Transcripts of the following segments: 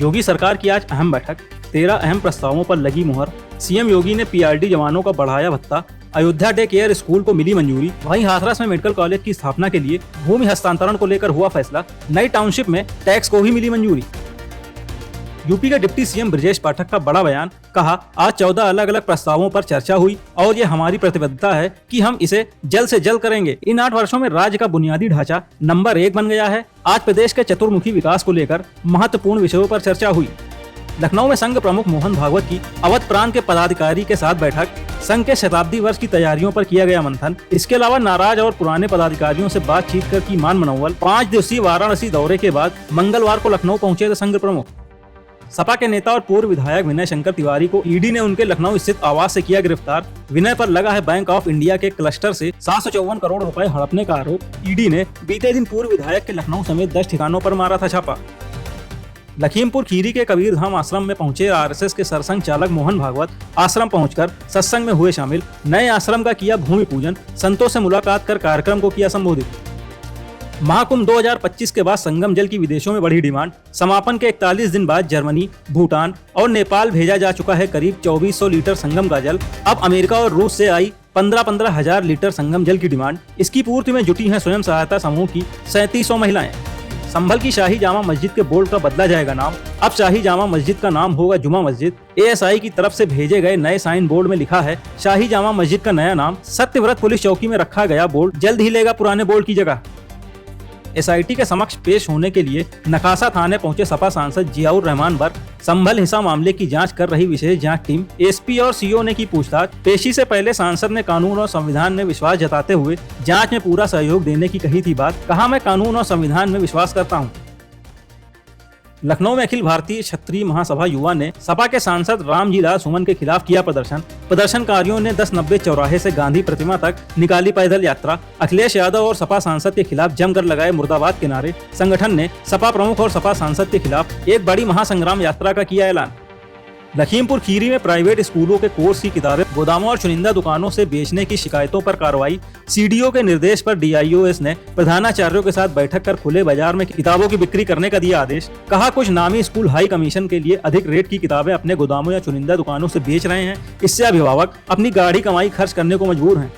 योगी सरकार की आज अहम बैठक, 13 अहम प्रस्तावों पर लगी मुहर। सीएम योगी ने पीआरडी जवानों का बढ़ाया भत्ता, अयोध्या डे केयर स्कूल को मिली मंजूरी। वहीं हाथरस में मेडिकल कॉलेज की स्थापना के लिए भूमि हस्तांतरण को लेकर हुआ फैसला, नई टाउनशिप में टैक्स को भी मिली मंजूरी। यूपी के डिप्टी सीएम ब्रजेश पाठक का बड़ा बयान, कहा आज 14 अलग अलग प्रस्तावों पर चर्चा हुई और ये हमारी प्रतिबद्धता है कि हम इसे जल्द से जल्द करेंगे। इन 8 वर्षों में राज्य का बुनियादी ढांचा नंबर 1 बन गया है। आज प्रदेश के चतुर्मुखी विकास को लेकर महत्वपूर्ण विषयों पर चर्चा हुई। लखनऊ में संघ प्रमुख मोहन भागवत की अवध प्रांत के पदाधिकारी के साथ बैठक, संघ के शताब्दी वर्ष की तैयारियों पर किया गया मंथन। इसके अलावा नाराज और पुराने पदाधिकारियों से बातचीत कर की मान मनोवल। 5 दिवसीय वाराणसी दौरे के बाद मंगलवार को लखनऊ पहुंचे थे संघ प्रमुख। सपा के नेता और पूर्व विधायक विनय शंकर तिवारी को ईडी ने उनके लखनऊ स्थित आवास से किया गिरफ्तार। विनय पर लगा है बैंक ऑफ इंडिया के क्लस्टर से 754 करोड़ रुपए हड़पने का आरोप। ईडी ने बीते दिन पूर्व विधायक के लखनऊ समेत 10 ठिकानों पर मारा था छापा। लखीमपुर खीरी के कबीरधाम आश्रम में पहुंचे आरएसएस के सरसंघ चालक मोहन भागवत आश्रम पहुंचकर सत्संग में हुए शामिल। नए आश्रम का किया भूमि पूजन, संतों से मुलाकात कर कार्यक्रम को किया संबोधित। महाकुंभ 2025 के बाद संगम जल की विदेशों में बढ़ी डिमांड। समापन के 41 दिन बाद जर्मनी, भूटान और नेपाल भेजा जा चुका है करीब 2400 लीटर संगम का जल। अब अमेरिका और रूस से आई 15-15 हजार लीटर संगम जल की डिमांड। इसकी पूर्ति में जुटी हैं स्वयं सहायता समूह की 3700 महिलाएं। संभल की शाही जामा मस्जिद के बोर्ड का बदला जाएगा नाम। अब शाही जामा मस्जिद का नाम होगा जुमा मस्जिद। एएसआई की तरफ से भेजे गए नए साइन बोर्ड में लिखा है शाही जामा मस्जिद का नया नाम। सत्यव्रत पुलिस चौकी में रखा गया बोर्ड जल्द ही लेगा पुराने बोर्ड की जगह। एसआईटी के समक्ष पेश होने के लिए नकासा थाने पहुंचे सपा सांसद जियाउर रहमान बर्क। संभल हिंसा मामले की जांच कर रही विशेष जांच टीम। एसपी और सीओ ने की पूछताछ। पेशी से पहले सांसद ने कानून और संविधान में विश्वास जताते हुए जांच में पूरा सहयोग देने की कही थी बात। कहा मैं कानून और संविधान में विश्वास करता हूं। लखनऊ में अखिल भारतीय क्षत्रिय महासभा युवा ने सपा के सांसद रामजीलाल सुमन के खिलाफ किया प्रदर्शन। प्रदर्शनकारियों ने 1090 चौराहे से गांधी प्रतिमा तक निकाली पैदल यात्रा। अखिलेश यादव और सपा सांसद के खिलाफ जमकर लगाए मुर्दाबाद के नारे। संगठन ने सपा प्रमुख और सपा सांसद के खिलाफ एक बड़ी महासंग्राम यात्रा का किया ऐलान। लखीमपुर खीरी में प्राइवेट स्कूलों के कोर्स की किताबें गोदामों और चुनिंदा दुकानों से बेचने की शिकायतों पर कार्रवाई। सीडीओ के निर्देश पर डीआईओएस ने प्रधानाचार्यों के साथ बैठक कर खुले बाजार में किताबों की बिक्री करने का दिया आदेश। कहा कुछ नामी स्कूल हाई कमीशन के लिए अधिक रेट की किताबें अपने गोदामों या चुनिंदा दुकानों से बेच रहे हैं। इससे अभिभावक अपनी गाढ़ी कमाई खर्च करने को मजबूर हैं।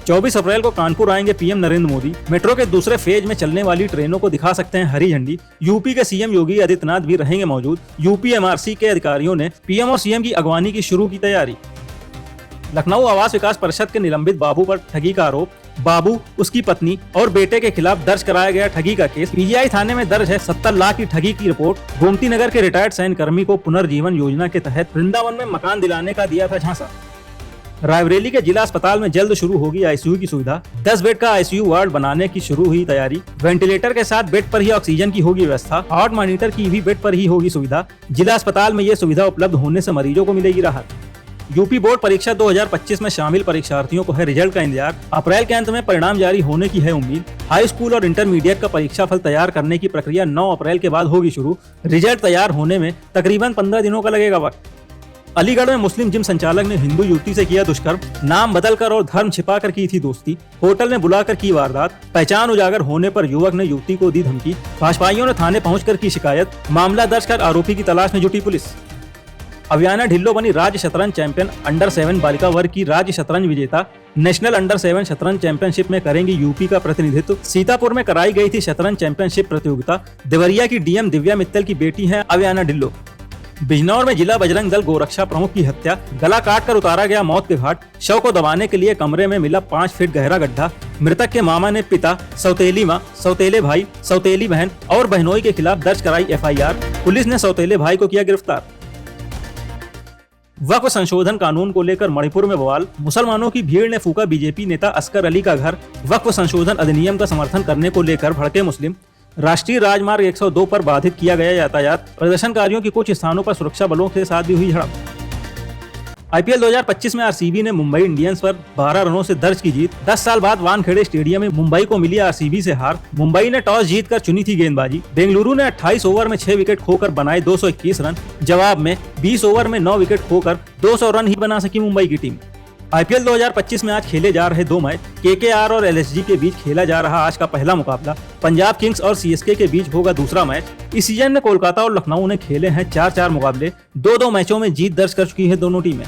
24 अप्रैल को कानपुर आएंगे पीएम नरेंद्र मोदी। मेट्रो के दूसरे फेज में चलने वाली ट्रेनों को दिखा सकते हैं हरी झंडी। यूपी के सीएम योगी आदित्यनाथ भी रहेंगे मौजूद। यूपी एमआरसी के अधिकारियों ने पीएम और सीएम की अगवानी की शुरू की तैयारी। लखनऊ आवास विकास परिषद के निलंबित बाबू पर ठगी का आरोप। बाबू, उसकी पत्नी और बेटे के खिलाफ दर्ज कराया गया ठगी का केस। पीजीआई थाने में दर्ज है 70 लाख की ठगी की रिपोर्ट। गोमती नगर के रिटायर्ड सैन्य कर्मी को पुनर्जीवन योजना के तहत वृंदावन में मकान दिलाने का दिया था झांसा। रायबरेली के जिला अस्पताल में जल्द शुरू होगी आईसीयू की सुविधा। 10 बेड का आईसीयू वार्ड बनाने की शुरू हुई तैयारी। वेंटिलेटर के साथ बेड पर ही ऑक्सीजन की होगी व्यवस्था। हार्ट मॉनिटर की भी बेड पर ही होगी सुविधा। जिला अस्पताल में ये सुविधा उपलब्ध होने से मरीजों को मिलेगी राहत। यूपी बोर्ड परीक्षा 2025 में शामिल परीक्षार्थियों को है रिजल्ट का इंतजार। अप्रैल के अंत में परिणाम जारी होने की है उम्मीद। हाई स्कूल और इंटरमीडिएट का परीक्षा फल तैयार करने की प्रक्रिया 9 अप्रैल के बाद होगी शुरू। रिजल्ट तैयार होने में तकरीबन 15 दिनों का लगेगा वक्त। अलीगढ़ में मुस्लिम जिम संचालक ने हिंदू युवती से किया दुष्कर्म। नाम बदलकर और धर्म छिपाकर की थी दोस्ती। होटल में बुलाकर की वारदात। पहचान उजागर होने पर युवक ने युवती को दी धमकी। भाजपाइयों ने थाने पहुंचकर की शिकायत। मामला दर्ज कर आरोपी की तलाश में जुटी पुलिस। अवियाना ढिल्लो बनी राज्य शतरंज चैंपियन। अंडर 7 बालिका वर्ग की राज्य शतरंज विजेता। नेशनल अंडर 7 शतरंज चैंपियनशिप में करेंगी यूपी का प्रतिनिधित्व। सीतापुर में कराई गई थी शतरंज चैंपियनशिप प्रतियोगिता। देवरिया की डीएम दिव्या मित्तल की बेटी है अवियाना ढिल्लो। बिजनौर में जिला बजरंग दल गोरक्षा प्रमुख की हत्या। गला काटकर उतारा गया मौत के घाट। शव को दबाने के लिए कमरे में मिला 5 फीट गहरा गड्ढा। मृतक के मामा ने पिता, सौतेली मां, सौतेले भाई, सौतेली बहन और बहनोई के खिलाफ दर्ज कराई एफआईआर। पुलिस ने सौतेले भाई को किया गिरफ्तार। वक्फ संशोधन कानून को लेकर मणिपुर में बवाल। मुसलमानों की भीड़ ने फूका बीजेपी नेता असगर अली का घर। वक्फ संशोधन अधिनियम का समर्थन करने को लेकर भड़के मुस्लिम। राष्ट्रीय राजमार्ग 102 पर बाधित किया गया यातायात। प्रदर्शनकारियों की कुछ स्थानों पर सुरक्षा बलों के साथ भी हुई झड़प। आईपीएल 2025 में आरसीबी ने मुंबई इंडियंस पर 12 रनों से दर्ज की जीत। 10 साल बाद वानखेड़े स्टेडियम में मुंबई को मिली आरसीबी से हार। मुंबई ने टॉस जीतकर चुनी थी गेंदबाजी। बेंगलुरु ने 28 ओवर में 6 विकेट खोकर बनाए 221 रन। जवाब में 20 ओवर में 9 विकेट खोकर 200 रन ही बना सकी मुंबई की टीम। आईपीएल 2025 में आज खेले जा रहे दो मैच केकेआर और एलएसजी के बीच खेला जा रहा आज का पहला मुकाबला पंजाब किंग्स और सीएसके के बीच होगा दूसरा मैच। इस सीजन में कोलकाता और लखनऊ ने खेले हैं 4-4 मुकाबले, 2-2 मैचों में जीत दर्ज कर चुकी है दोनों टीमें।